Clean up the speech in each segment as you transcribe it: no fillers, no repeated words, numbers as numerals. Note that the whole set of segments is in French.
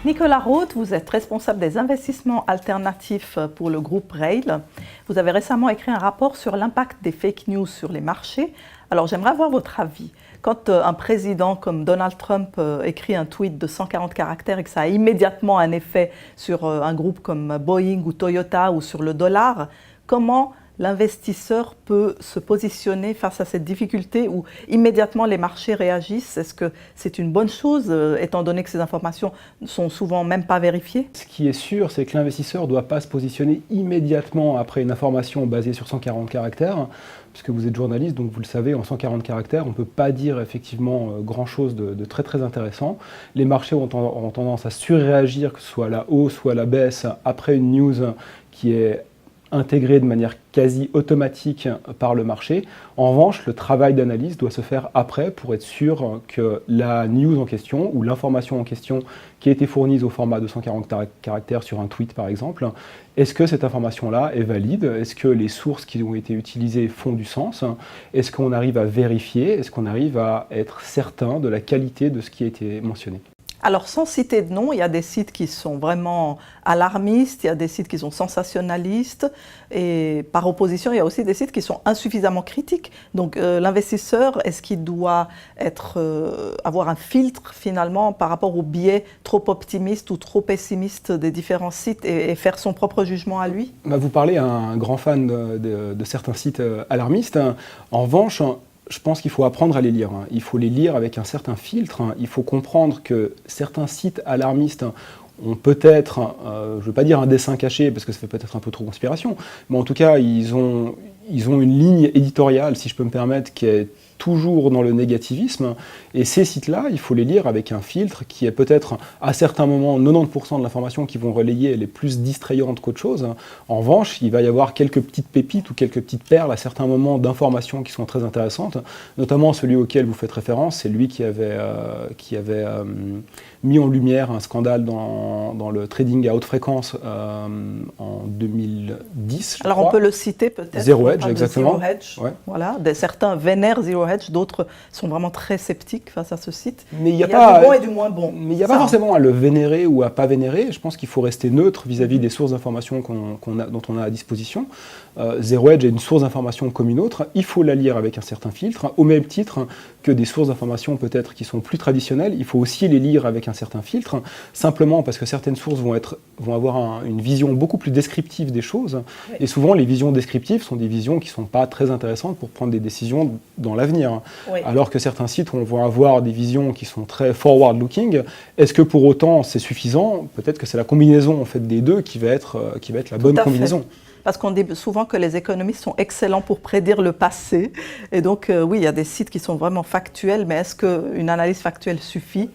Nicolas Roth, vous êtes responsable des investissements alternatifs pour le groupe Rail. Vous avez récemment écrit un rapport sur l'impact des fake news sur les marchés. Alors j'aimerais avoir votre avis. Quand un président comme Donald Trump écrit un tweet de 140 caractères et que ça a immédiatement un effet sur un groupe comme Boeing ou Toyota ou sur le dollar, comment l'investisseur peut se positionner face à cette difficulté où immédiatement les marchés réagissent? Est-ce que c'est une bonne chose, étant donné que ces informations ne sont souvent même pas vérifiées? Ce qui est sûr, c'est que l'investisseur ne doit pas se positionner immédiatement après une information basée sur 140 caractères, puisque vous êtes journaliste, donc vous le savez, en 140 caractères, on ne peut pas dire effectivement grand-chose de très très intéressant. Les marchés ont tendance à surréagir, que ce soit à la hausse ou à la baisse, après une news qui est intégré de manière quasi automatique par le marché. En revanche, le travail d'analyse doit se faire après pour être sûr que la news en question ou l'information en question qui a été fournie au format de 140 caractères sur un tweet par exemple, est-ce que cette information-là est valide? Est-ce que les sources qui ont été utilisées font du sens? Est-ce qu'on arrive à vérifier? Est-ce qu'on arrive à être certain de la qualité de ce qui a été mentionné? Alors, sans citer de nom, il y a des sites qui sont vraiment alarmistes, il y a des sites qui sont sensationnalistes, et par opposition, il y a aussi des sites qui sont insuffisamment critiques. Donc, l'investisseur, est-ce qu'il doit avoir un filtre finalement par rapport au biais trop optimiste ou trop pessimiste des différents sites et faire son propre jugement à lui? Vous parlez à un grand fan de certains sites alarmistes. En revanche, je pense qu'il faut apprendre à les lire. Il faut les lire avec un certain filtre. Il faut comprendre que certains sites alarmistes ont peut-être, je ne veux pas dire un dessin caché, parce que ça fait peut-être un peu trop conspiration, mais en tout cas, ils ont une ligne éditoriale, si je peux me permettre, qui est toujours dans le négativisme. Et ces sites-là, il faut les lire avec un filtre qui est peut-être, à certains moments, 90% de l'information qui vont relayer, elle est plus distrayante qu'autre chose. En revanche, il va y avoir quelques petites pépites ou quelques petites perles à certains moments d'informations qui sont très intéressantes, notamment celui auquel vous faites référence, c'est lui qui avait mis en lumière un scandale dans le trading à haute fréquence en 2010. Alors on peut le citer peut-être. Zero Hedge, exactement. Zero Hedge, ouais. Voilà. Certains vénèrent Zero Hedge, d'autres sont vraiment très sceptiques face à ce site. Mais il y a du bon et du moins bon. Mais il n'y a pas forcément à le vénérer ou à pas vénérer. Je pense qu'il faut rester neutre vis-à-vis des sources d'informations dont on a à disposition. Zero Hedge est une source d'information comme une autre. Il faut la lire avec un certain filtre, au même titre que des sources d'information peut-être qui sont plus traditionnelles. Il faut aussi les lire avec un certain filtre, simplement parce que certaines sources vont avoir une vision beaucoup plus descriptive des choses. Oui. Et souvent, les visions descriptives sont des visions qui ne sont pas très intéressantes pour prendre des décisions dans l'avenir. Oui. Alors que certains sites vont avoir des visions qui sont très forward-looking. Est-ce que pour autant c'est suffisant? Peut-être que c'est la combinaison en fait, des deux qui va être la bonne combinaison. Parce qu'on dit souvent que les économistes sont excellents pour prédire le passé. Et donc, oui, il y a des sites qui sont vraiment factuels, mais est-ce qu'une analyse factuelle suffit?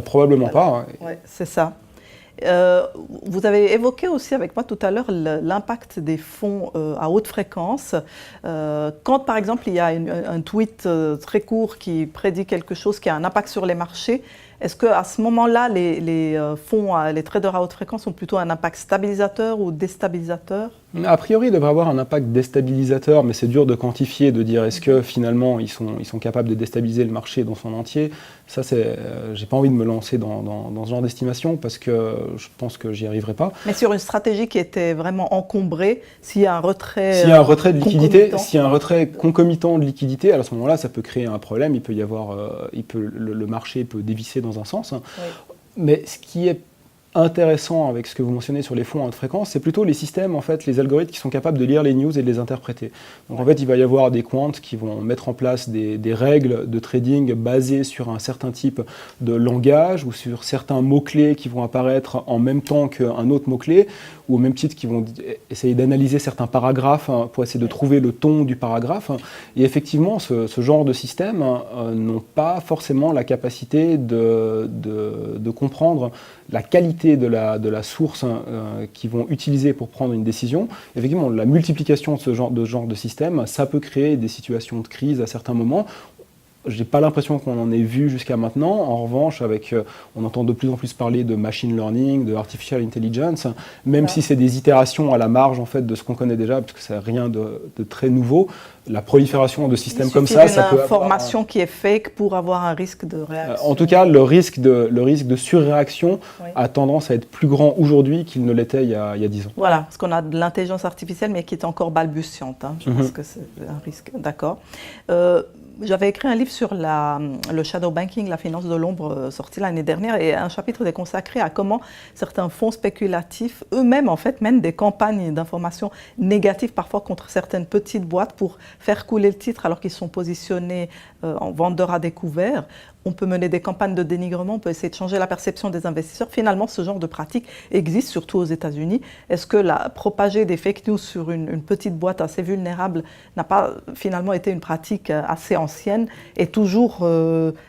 Probablement pas. Oui, c'est ça. Vous avez évoqué aussi avec moi tout à l'heure l'impact des fonds à haute fréquence. Quand, par exemple, il y a un tweet très court qui prédit quelque chose qui a un impact sur les marchés, est-ce qu'à ce moment-là, les fonds, les traders à haute fréquence ont plutôt un impact stabilisateur ou déstabilisateur? A priori, ils devraient avoir un impact déstabilisateur, mais c'est dur de quantifier, de dire est-ce que finalement ils sont capables de déstabiliser le marché dans son entier. Ça, j'ai pas envie de me lancer dans ce genre d'estimation parce que je pense que j'y arriverai pas. Mais sur une stratégie qui était vraiment encombrée, s'il y a un retrait, s'il y a un retrait de liquidité, s'il y a un retrait concomitant de liquidité, alors à ce moment-là, ça peut créer un problème. Il peut y avoir, le marché peut dévisser dans un sens. Oui. Mais ce qui est intéressant avec ce que vous mentionnez sur les fonds à haute fréquence, c'est plutôt les systèmes, en fait, les algorithmes qui sont capables de lire les news et de les interpréter. Donc en fait, il va y avoir des quants qui vont mettre en place des règles de trading basées sur un certain type de langage ou sur certains mots-clés qui vont apparaître en même temps qu'un autre mot-clé, ou au même titre qui vont essayer d'analyser certains paragraphes pour essayer de trouver le ton du paragraphe. Et effectivement, ce genre de systèmes n'ont pas forcément la capacité de comprendre la qualité de la source qu'ils vont utiliser pour prendre une décision. Effectivement, la multiplication de ce genre de système, ça peut créer des situations de crise à certains moments. j'ai pas l'impression qu'on en ait vu jusqu'à maintenant. En revanche, on entend de plus en plus parler de machine learning, de artificial intelligence, même si c'est des itérations à la marge en fait de ce qu'on connaît déjà, parce que c'est rien de très nouveau. La prolifération de systèmes comme ça peut avoir... une information qui est fake pour avoir un risque de réaction. En tout cas, le risque de surréaction a tendance à être plus grand aujourd'hui qu'il ne l'était il y a 10 ans. Voilà, parce qu'on a de l'intelligence artificielle, mais qui est encore balbutiante. Hein. Je pense que c'est un risque. D'accord. J'avais écrit un livre sur le shadow banking, la finance de l'ombre, sorti l'année dernière, et un chapitre est consacré à comment certains fonds spéculatifs eux-mêmes en fait mènent des campagnes d'information négatives parfois contre certaines petites boîtes pour faire couler le titre alors qu'ils sont positionnés en vendeurs à découvert. On peut mener des campagnes de dénigrement, on peut essayer de changer la perception des investisseurs. Finalement, ce genre de pratique existe surtout aux États-Unis. Est-ce que propager des fake news sur une petite boîte assez vulnérable n'a pas finalement été une pratique assez ancienne et toujours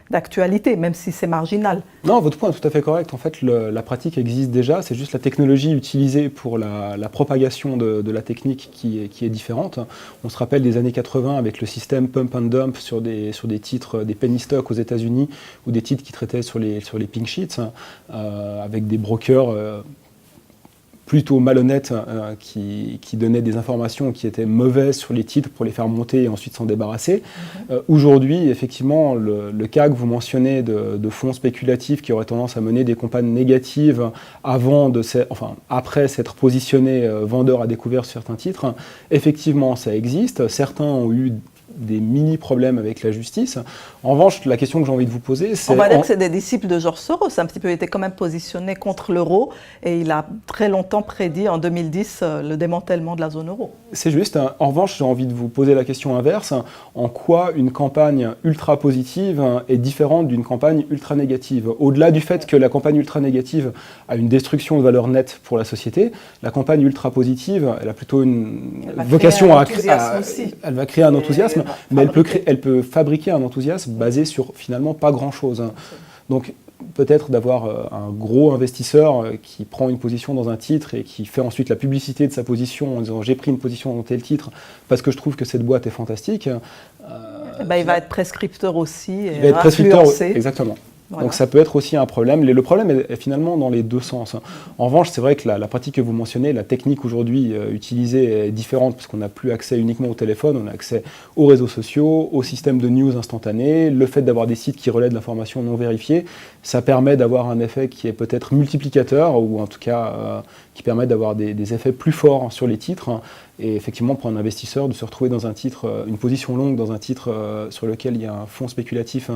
d'actualité, même si c'est marginal? Non, votre point est tout à fait correct. En fait, la pratique existe déjà. C'est juste la technologie utilisée pour la propagation de la technique qui est différente. On se rappelle des années 80 avec le système pump and dump sur des titres, des penny stocks aux États-Unis, ou des titres qui traitaient sur les pink sheets, avec des brokers plutôt malhonnêtes qui donnaient des informations qui étaient mauvaises sur les titres pour les faire monter et ensuite s'en débarrasser. Aujourd'hui, effectivement, le cas que vous mentionnez de fonds spéculatifs qui auraient tendance à mener des campagnes négatives après s'être positionnés vendeurs à découvert sur certains titres, effectivement, ça existe. Certains ont eu des mini-problèmes avec la justice. En revanche, la question que j'ai envie de vous poser, c'est... On va dire que c'est des disciples de George Soros. Un petit peu, il était quand même positionné contre l'euro et il a très longtemps prédit, en 2010, le démantèlement de la zone euro. C'est juste. En revanche, j'ai envie de vous poser la question inverse. En quoi une campagne ultra positive est différente d'une campagne ultra négative? Au-delà du fait que la campagne ultra négative a une destruction de valeur nette pour la société, la campagne ultra positive, elle a plutôt une vocation à créer... Elle va créer un enthousiasme. Mais elle peut fabriquer un enthousiasme basé sur finalement pas grand-chose. Donc peut-être d'avoir un gros investisseur qui prend une position dans un titre et qui fait ensuite la publicité de sa position en disant j'ai pris une position dans tel titre parce que je trouve que cette boîte est fantastique. Il va être prescripteur aussi. Il va être prescripteur, exactement. Voilà. Donc ça peut être aussi un problème. Le problème est finalement dans les deux sens. En revanche, c'est vrai que la pratique que vous mentionnez, la technique aujourd'hui utilisée est différente parce qu'on n'a plus accès uniquement au téléphone, on a accès aux réseaux sociaux, aux systèmes de news instantanés. Le fait d'avoir des sites qui relaient de l'information non vérifiée, ça permet d'avoir un effet qui est peut-être multiplicateur ou en tout cas qui permet d'avoir des effets plus forts sur les titres. Et effectivement, pour un investisseur, de se retrouver dans un titre, une position longue dans un titre sur lequel il y a un fonds spéculatif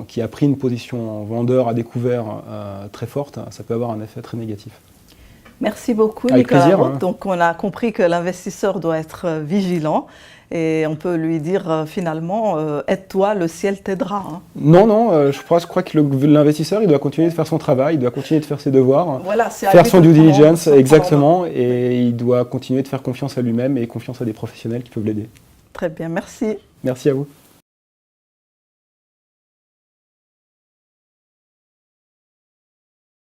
qui a pris une position en vendeur à découvert très forte, ça peut avoir un effet très négatif. Merci beaucoup, Avec Nicolas plaisir, Roth. Donc, on a compris que l'investisseur doit être vigilant. Et on peut lui dire finalement, aide-toi, le ciel t'aidera. Hein. Non, je crois que l'investisseur, il doit continuer de faire son travail, il doit continuer de faire ses devoirs, voilà, faire son due diligence, exactement, et il doit continuer de faire confiance à lui-même et confiance à des professionnels qui peuvent l'aider. Très bien, merci. Merci à vous.